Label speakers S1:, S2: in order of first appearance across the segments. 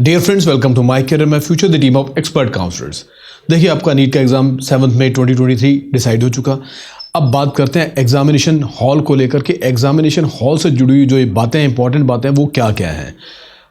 S1: Dear friends, welcome to my career my future the team of expert counsellors. देखिए, आपका NEET का exam 7 मई 2023 decide हो चुका। अब बात करते हैं एग्जामिनेशन हॉल को लेकर के। एग्जामिनेशन हॉल से जुड़ी हुई जो ये बातें, इंपॉर्टेंट बातें, वो क्या क्या हैं।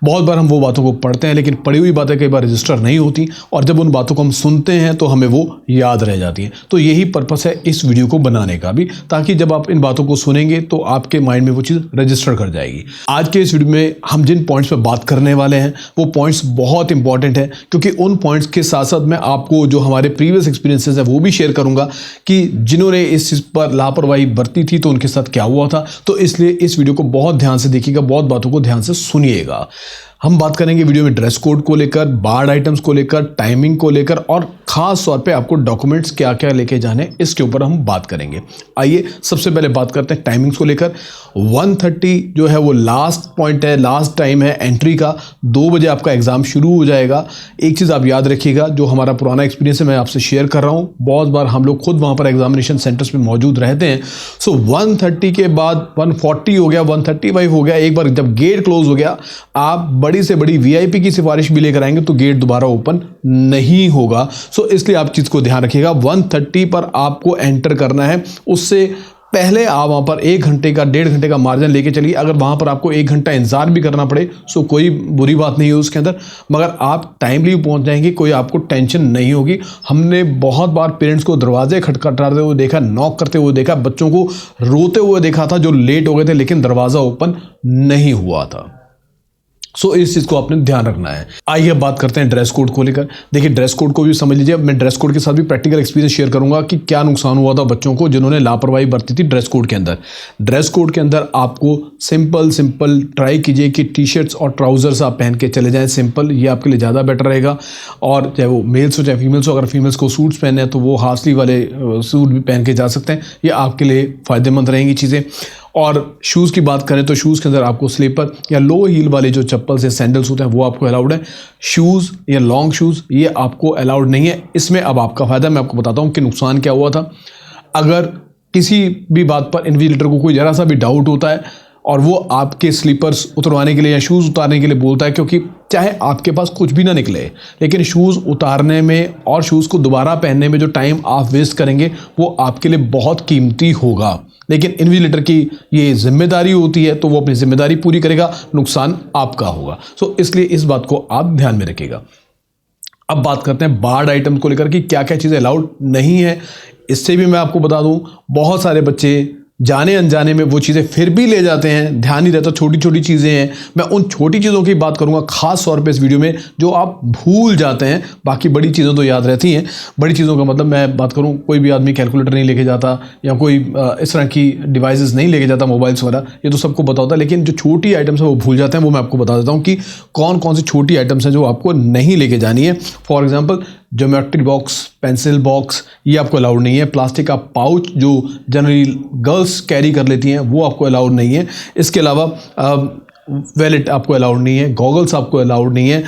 S1: बहुत बार हम वो बातों को पढ़ते हैं, लेकिन पढ़ी हुई बातें कई बार रजिस्टर नहीं होती, और जब उन बातों को हम सुनते हैं तो हमें वो याद रह जाती हैं। तो यही पर्पस है इस वीडियो को बनाने का भी, ताकि जब आप इन बातों को सुनेंगे तो आपके माइंड में वो चीज़ रजिस्टर कर जाएगी। आज के इस वीडियो में हम जिन पॉइंट्स पर बात करने वाले हैं वो पॉइंट्स बहुत इंपॉर्टेंट है, क्योंकि उन पॉइंट्स के साथ साथ मैं आपको जो हमारे प्रीवियस एक्सपीरियंसेस है वो भी शेयर करूंगा कि जिन्होंने इस चीज़ पर लापरवाही बरती थी तो उनके साथ क्या हुआ था। तो इसलिए इस वीडियो को बहुत ध्यान से देखिएगा, बहुत बातों को ध्यान से सुनिएगा। हम बात करेंगे वीडियो में ड्रेस कोड को लेकर, बार्ड आइटम्स को लेकर, टाइमिंग को लेकर, और खास तौर पे आपको डॉक्यूमेंट्स क्या क्या लेके जाने इसके ऊपर हम बात करेंगे। आइए सबसे पहले बात करते हैं टाइमिंग्स को लेकर। 1:30 जो है वो लास्ट पॉइंट है, लास्ट टाइम है एंट्री का। 2 बजे आपका एग्जाम शुरू हो जाएगा। एक चीज़ आप याद रखिएगा, जो हमारा पुराना एक्सपीरियंस है मैं आपसे शेयर कर रहा हूँ। बहुत बार हम लोग खुद वहाँ पर एग्जामिनेशन सेंटर्स पे मौजूद रहते हैं। सो 1:30 के बाद 1:40 हो गया, 1:35 हो गया, एक बार जब गेट क्लोज हो गया, आप बड़ी से बड़ी वीआईपी की सिफारिश भी लेकर आएंगे तो गेट दोबारा ओपन नहीं होगा। सो इसलिए आप चीज़ को ध्यान रखिएगा, 1:30 पर आपको एंटर करना है। उससे पहले आप वहाँ पर 1 घंटे का, 1.5 घंटे का मार्जिन लेके चलिए। अगर वहाँ पर आपको 1 घंटा इंतजार भी करना पड़े सो कोई बुरी बात नहीं है उसके अंदर, मगर आप टाइमली पहुँच जाएंगे, कोई आपको टेंशन नहीं होगी। हमने बहुत बार पेरेंट्स को दरवाजे खटखटाते हुए देखा, नॉक करते हुए देखा, बच्चों को रोते हुए देखा था जो लेट हो गए थे लेकिन दरवाज़ा ओपन नहीं हुआ था। सो इस चीज़ को आपने ध्यान रखना है। आइए अब बात करते हैं ड्रेस कोड को लेकर। देखिए, ड्रेस कोड को भी समझ लीजिए। मैं ड्रेस कोड के साथ भी प्रैक्टिकल एक्सपीरियंस शेयर करूंगा कि क्या नुकसान हुआ था बच्चों को जिन्होंने लापरवाही बरती थी ड्रेस कोड के अंदर। ड्रेस कोड के अंदर आपको सिंपल ट्राई कीजिए कि टी शर्ट्स और ट्राउजर्स आप पहन के चले जाएं। सिंपल, ये आपके लिए ज़्यादा बेटर रहेगा। और चाहे वो मेल्स हो चाहे फीमेल्स हो, अगर फीमेल्स को सूट्स पहने हैं तो वो हाफ स्लीव वाले सूट भी पहन के जा सकते हैं। ये आपके लिए फ़ायदेमंद रहेंगी चीज़ें। और शूज़ की बात करें तो शूज़ के अंदर आपको स्लीपर या लो हील वाले जो चप्पल्स या सैंडल्स होते हैं वो आपको अलाउड है। शूज़ या लॉन्ग शूज़ ये आपको अलाउड नहीं है। इसमें अब आपका फ़ायदा, मैं आपको बताता हूँ कि नुकसान क्या हुआ था। अगर किसी भी बात पर इन्विजिलेटर को कोई ज़रा सा भी डाउट होता है और वो आपके स्लीपर्स उतरवाने के लिए या शूज़ उतारने के लिए बोलता है, क्योंकि चाहे आपके पास कुछ भी ना निकले, लेकिन शूज़ उतारने में और शूज़ को दोबारा पहनने में जो टाइम आप वेस्ट करेंगे वो आपके लिए बहुत कीमती होगा। लेकिन इन्विजिलेटर की ये जिम्मेदारी होती है तो वो अपनी जिम्मेदारी पूरी करेगा, नुकसान आपका होगा। सो इसलिए इस बात को आप ध्यान में रखिएगा। अब बात करते हैं बार्ड आइटम को लेकर कि क्या क्या चीज़ें अलाउड नहीं है। इससे भी मैं आपको बता दूं, बहुत सारे बच्चे जाने अनजाने में वो चीज़ें फिर भी ले जाते हैं, ध्यान नहीं रहता। छोटी छोटी चीज़ें हैं, मैं उन छोटी चीज़ों की बात करूंगा खास तौर पे इस वीडियो में, जो आप भूल जाते हैं। बाकी बड़ी चीज़ें तो याद रहती हैं। बड़ी चीज़ों का मतलब मैं बात करूं, कोई भी आदमी कैलकुलेटर नहीं लेके जाता या कोई इस तरह की डिवाइसेस नहीं लेके जाता, मोबाइल्स वगैरह, ये तो सबको पता होता है। लेकिन जो छोटी आइटम्स है वो भूल जाते हैं। वो मैं आपको बता देता हूँ कि कौन कौन सी छोटी आइटम्स हैं जो आपको नहीं लेके जानी है। For example, geometry box, pencil box, ये आपको अलाउड नहीं है। प्लास्टिक का पाउच जो जनरली गर्ल्स कैरी कर लेती हैं वो आपको अलाउड नहीं है। इसके अलावा वैलेट आपको अलाउड नहीं है, गॉगल्स आपको अलाउड नहीं है,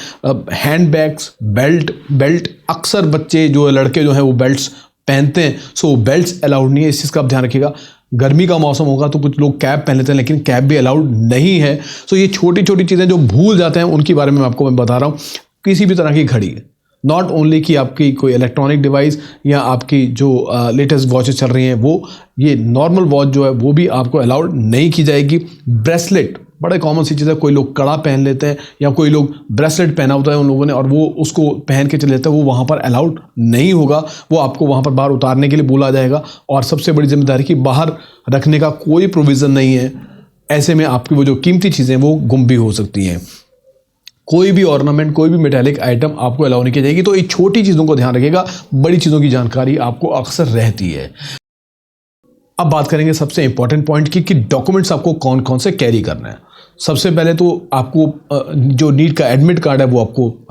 S1: हैंड बैग्स, बेल्ट अक्सर बच्चे जो लड़के जो हैं वो बेल्ट्स पहनते हैं, सो बेल्ट्स अलाउड नहीं है। इस चीज़ का आप ध्यान रखिएगा। गर्मी का मौसम होगा तो कुछ लोग कैप पहन लेते हैं, लेकिन कैप भी अलाउड नहीं है। सो ये छोटी छोटी चीज़ें जो भूल जाते हैं उनके बारे में आपको मैं बता रहा हूँ। किसी भी तरह की घड़ी, नॉट ओनली कि आपकी कोई इलेक्ट्रॉनिक डिवाइस या आपकी जो लेटेस्ट वॉचेस चल रही हैं वो, ये नॉर्मल वॉच जो है वो भी आपको अलाउड नहीं की जाएगी। ब्रेसलेट बड़े कॉमन सी चीज़ है, कोई लोग कड़ा पहन लेते हैं या कोई लोग ब्रेसलेट पहना होता है उन लोगों ने और वो उसको पहन के चले जाते हैं, वो वहाँ पर अलाउड नहीं होगा। वो आपको वहाँ पर बाहर उतारने के लिए बोला जाएगा। और सबसे बड़ी जिम्मेदारी कि बाहर रखने का कोई प्रोविज़न नहीं है। ऐसे में आपकी वो जो कीमती चीज़ें वो गुम भी हो सकती हैं। कोई भी ऑर्नामेंट, कोई भी मेटालिक आइटम आपको अलाउ नहीं की जाएगी। तो ये छोटी चीज़ों को ध्यान रखिएगा, बड़ी चीज़ों की जानकारी आपको अक्सर रहती है। अब बात करेंगे सबसे इंपॉर्टेंट पॉइंट की कि डॉक्यूमेंट्स आपको कौन कौन से कैरी करना है। सबसे पहले तो आपको जो नीट का एडमिट कार्ड है वो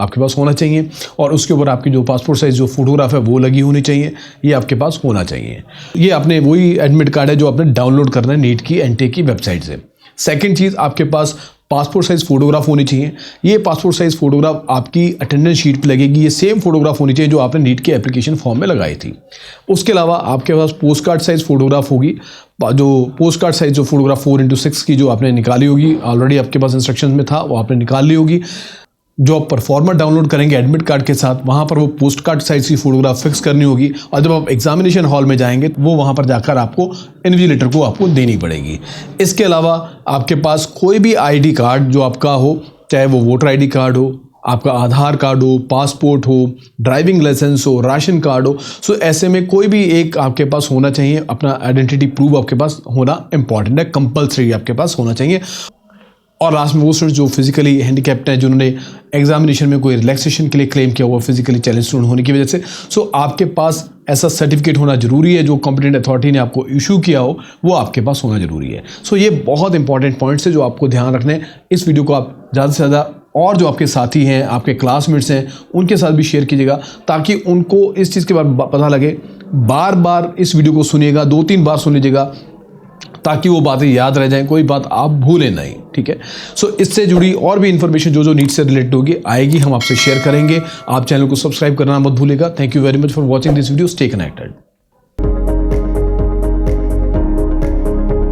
S1: आपके पास होना चाहिए, और उसके ऊपर आपकी जो पासपोर्ट साइज जो फोटोग्राफ है वो लगी होनी चाहिए। ये आपके पास होना चाहिए। ये आपने वही एडमिट कार्ड है जो आपने डाउनलोड करना है नीट की एनटीए की वेबसाइट से। सेकेंड चीज़, आपके पास पासपोर्ट साइज़ फ़ोटोग्राफ होनी चाहिए। ये पासपोर्ट साइज़ फ़ोटोग्राफ आपकी अटेंडेंस शीट पे लगेगी। ये सेम फ़ोटोग्राफ होनी चाहिए जो आपने नीट के एप्लीकेशन फॉर्म में लगाई थी। उसके अलावा आपके पास पोस्ट कार्ड साइज़ फ़ोटोग्राफ होगी। जो पोस्ट कार्ड साइज़ जो फ़ोटोग्राफ 4x6 की जो आपने निकाली होगी, ऑलरेडी आपके पास इंस्ट्रक्शन में था, वो आपने निकाल ली होगी। जो आप परफॉर्मा डाउनलोड करेंगे एडमिट कार्ड के साथ, वहाँ पर वो पोस्ट कार्ड साइज की फोटोग्राफ फिक्स करनी होगी और जब आप एग्जामिनेशन हॉल में जाएंगे वो वहाँ पर जाकर आपको इन्विजिलेटर को आपको देनी पड़ेगी। इसके अलावा आपके पास कोई भी आईडी कार्ड जो आपका हो, चाहे वो वोटर आईडी कार्ड हो, आपका आधार कार्ड हो, पासपोर्ट हो, ड्राइविंग लाइसेंस हो, राशन कार्ड हो, सो ऐसे में कोई भी एक आपके पास होना चाहिए। अपना आइडेंटिटी प्रूफ आपके पास होना इंपॉर्टेंट है, कंपलसरी आपके पास होना चाहिए। और लास्ट में वो स्टूडेंट जो फिजिकली हैंडीकैप्ड हैं, जिन्होंने एग्जामिनेशन में कोई रिलैक्सेशन के लिए क्लेम किया हुआ फिजिकली चैलेंज स्टूडेंट होने की वजह से, सो आपके पास ऐसा सर्टिफिकेट होना जरूरी है जो कॉम्पिटेंट अथॉरिटी ने आपको इशू किया हो, वो आपके पास होना जरूरी है। सो ये बहुत इंपॉर्टेंट पॉइंट्स है जो आपको ध्यान रखने हैं। इस वीडियो को आप ज़्यादा से ज़्यादा और जो आपके साथी हैं, आपके क्लासमेट्स हैं, उनके साथ भी शेयर कीजिएगा ताकि उनको इस चीज़ के बारे में पता लगे। बार बार इस वीडियो को सुनिएगा, 2-3 बार सुन लीजिएगा ताकि वो बातें याद रह जाएं, कोई बात आप भूलें नहीं, ठीक है। सो इससे जुड़ी और भी इन्फॉर्मेशन जो नीट से रिलेटेड होगी आएगी, हम आपसे शेयर करेंगे। आप चैनल को सब्सक्राइब करना मत भूलिएगा। Thank you very much for watching this video. Stay connected.